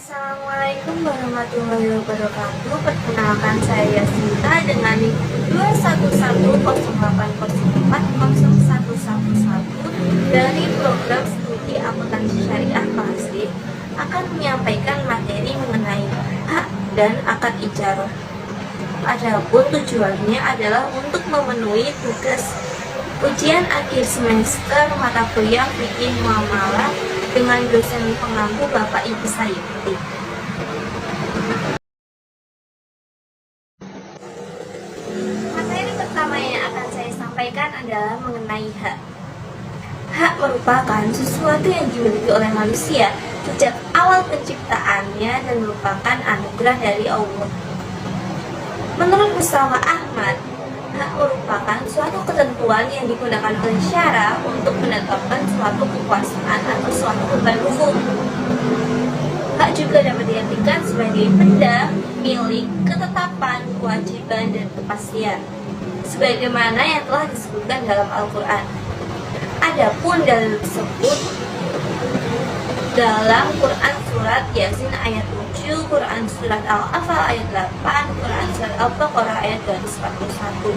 Assalamualaikum warahmatullahi wabarakatuh. Perkenalkan, saya Sinta dengan NIK 21108040111 dari program studi akuntansi syariah Klasik akan menyampaikan materi mengenai hak dan akad ijarah. Adapun tujuannya adalah untuk memenuhi tugas ujian akhir semester mata kuliah fikih muamalah dengan dosen pengampu Bapak Ibu Sayuti. Materi pertama yang akan saya sampaikan adalah mengenai hak. Hak merupakan sesuatu yang dimiliki oleh manusia sejak awal penciptaannya dan merupakan anugerah dari Allah. Menurut Mustafa Ahmad, hak merupakan suatu ketentuan yang digunakan oleh syara untuk menetapkan suatu kekuasaan atau suatu beban hukum. Hak juga dapat diartikan sebagai benda, milik, ketetapan, kewajiban, dan kepastian, sebagaimana yang telah disebutkan dalam Al-Quran. Adapun dalil tersebut dalam Quran surat Yasin ayat 7, Quran surat Al-Anfal ayat 8, Quran surat Al-Baqarah ayat 241.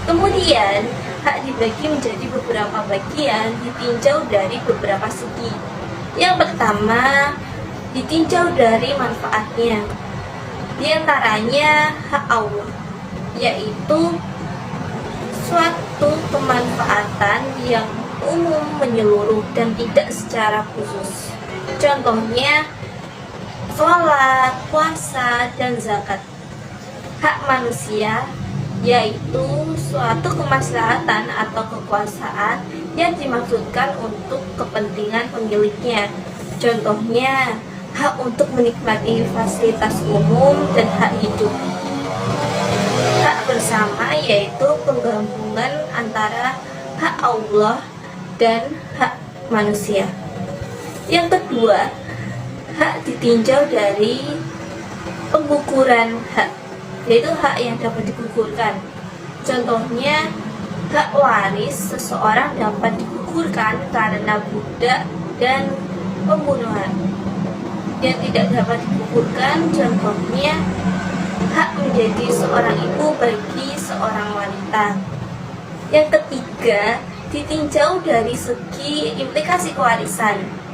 Kemudian, hak dibagi menjadi beberapa bagian ditinjau dari beberapa segi. Yang pertama, ditinjau dari manfaatnya. Di antaranya hak Allah, yaitu suatu kemanfaatan yang umum, menyeluruh, dan tidak secara khusus. Contohnya sholat, puasa, dan zakat. Hak manusia yaitu suatu kemaslahatan atau kekuasaan yang dimaksudkan untuk kepentingan pemiliknya. Contohnya hak untuk menikmati fasilitas umum dan hak hidup. Hak bersama yaitu penggabungan antara hak Allah dan hak manusia. Yang kedua, hak ditinjau dari pengukuran hak, yaitu hak yang dapat digugurkan. Contohnya, hak waris seseorang dapat digugurkan karena budak dan pembunuhan. Yang tidak dapat digugurkan, contohnya hak menjadi seorang ibu bagi seorang wanita. Yang ketiga, ditinjau dari segi implikasi kewarisan.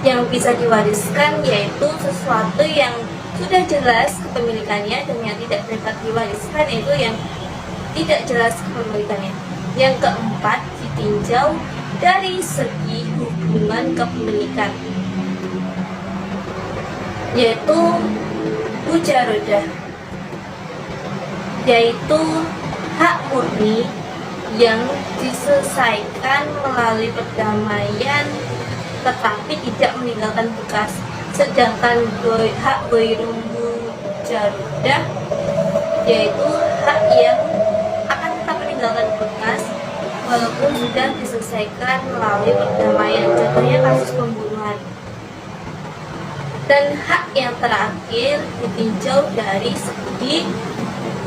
Yang bisa diwariskan yaitu sesuatu yang sudah jelas kepemilikannya, dan yang tidak dapat diwariskan yaitu yang tidak jelas kepemilikannya. Yang keempat, ditinjau dari segi hubungan kepemilikan, yaitu mujarodah, yaitu hak murni yang diselesaikan melalui perdamaian tetapi tidak meninggalkan bekas. Sedangkan hak ghairu mujarodah yaitu hak yang akan tetap meninggalkan bekas walaupun sudah diselesaikan melalui perdamaian, contohnya kasus pembunuhan. Dan hak yang terakhir ditinjau dari segi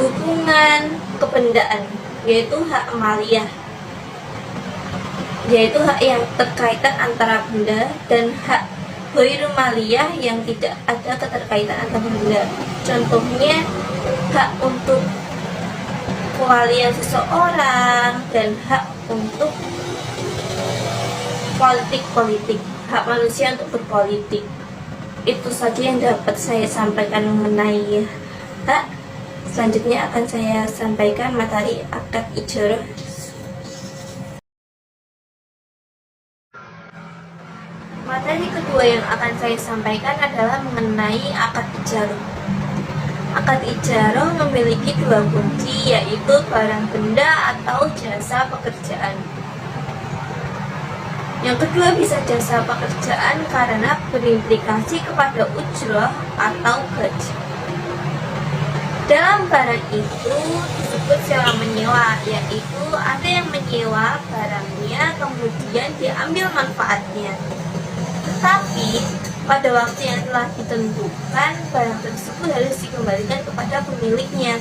hubungan kebendaan, yaitu hak maliyah, yaitu hak yang terkaitan antara benda, dan hak ghairu maliyah yang tidak ada keterkaitan antara benda. Contohnya hak untuk kewalian seseorang dan hak untuk politik, hak manusia untuk berpolitik. Itu saja yang dapat saya sampaikan mengenai hak. Selanjutnya akan saya sampaikan materi akad ijarah. Materi kedua yang akan saya sampaikan adalah mengenai akad ijarah. Akad ijarah memiliki dua kunci, yaitu barang benda atau jasa pekerjaan. Yang kedua bisa jasa pekerjaan karena berimplikasi kepada ujrah atau gaji. Dalam barang itu disebut sewa menyewa, yaitu ada yang menyewa barangnya kemudian diambil manfaatnya. Tetapi pada waktu yang telah ditentukan, barang tersebut harus dikembalikan kepada pemiliknya.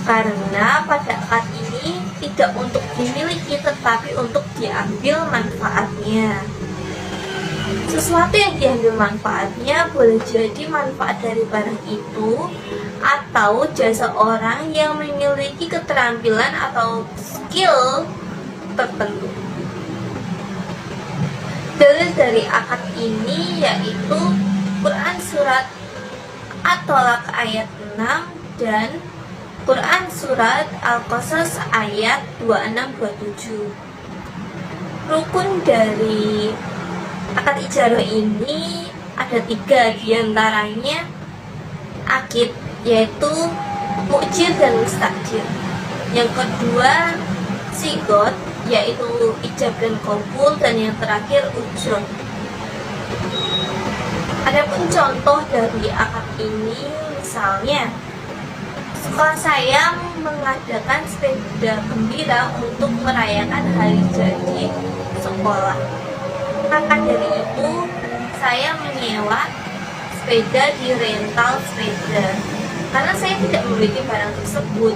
Karena pada akad ini tidak untuk dimiliki tetapi untuk diambil manfaatnya. Sesuatu yang diambil manfaatnya boleh jadi manfaat dari barang itu atau jasa orang yang memiliki keterampilan atau skill tertentu. Dalil dari akad ini yaitu Quran surat At-Tolak ayat 6 dan Quran surat Al-Qasas ayat 26-27. Rukun dari akad ijarah ini ada 3, diantaranya akid, yaitu mukjir dan mustakjir. Yang kedua sigot, yaitu ijab dan qabul, dan yang terakhir ujur. Adapun contoh dari akad ini, misalnya sekolah saya mengadakan sepeda gembira untuk merayakan hari jadi sekolah. Maka dari itu saya menyewa sepeda di rental sepeda karena saya tidak memiliki barang tersebut.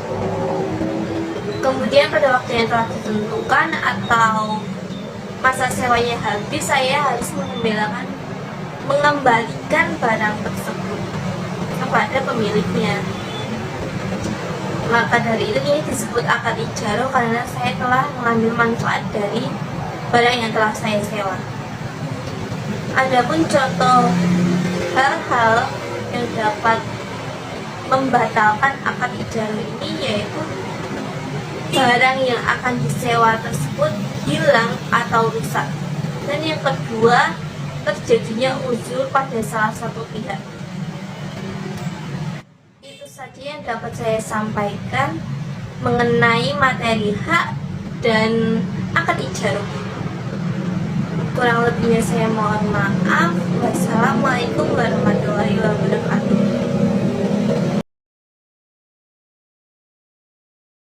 Kemudian pada waktu yang telah ditentukan atau masa sewanya habis, saya harus mengembalikan barang tersebut kepada pemiliknya. Maka dari itu ini disebut akad ijarah karena saya telah mengambil manfaat dari barang yang telah saya sewa. Adapun contoh hal-hal yang dapat membatalkan akad ijarah ini yaitu barang yang akan disewa tersebut hilang atau rusak, dan yang kedua terjadinya uzur pada salah satu pihak. Itu saja yang dapat saya sampaikan mengenai materi hak dan akad ijarah. Kurang lebihnya saya mohon maaf. Wassalamualaikum warahmatullahi wabarakatuh.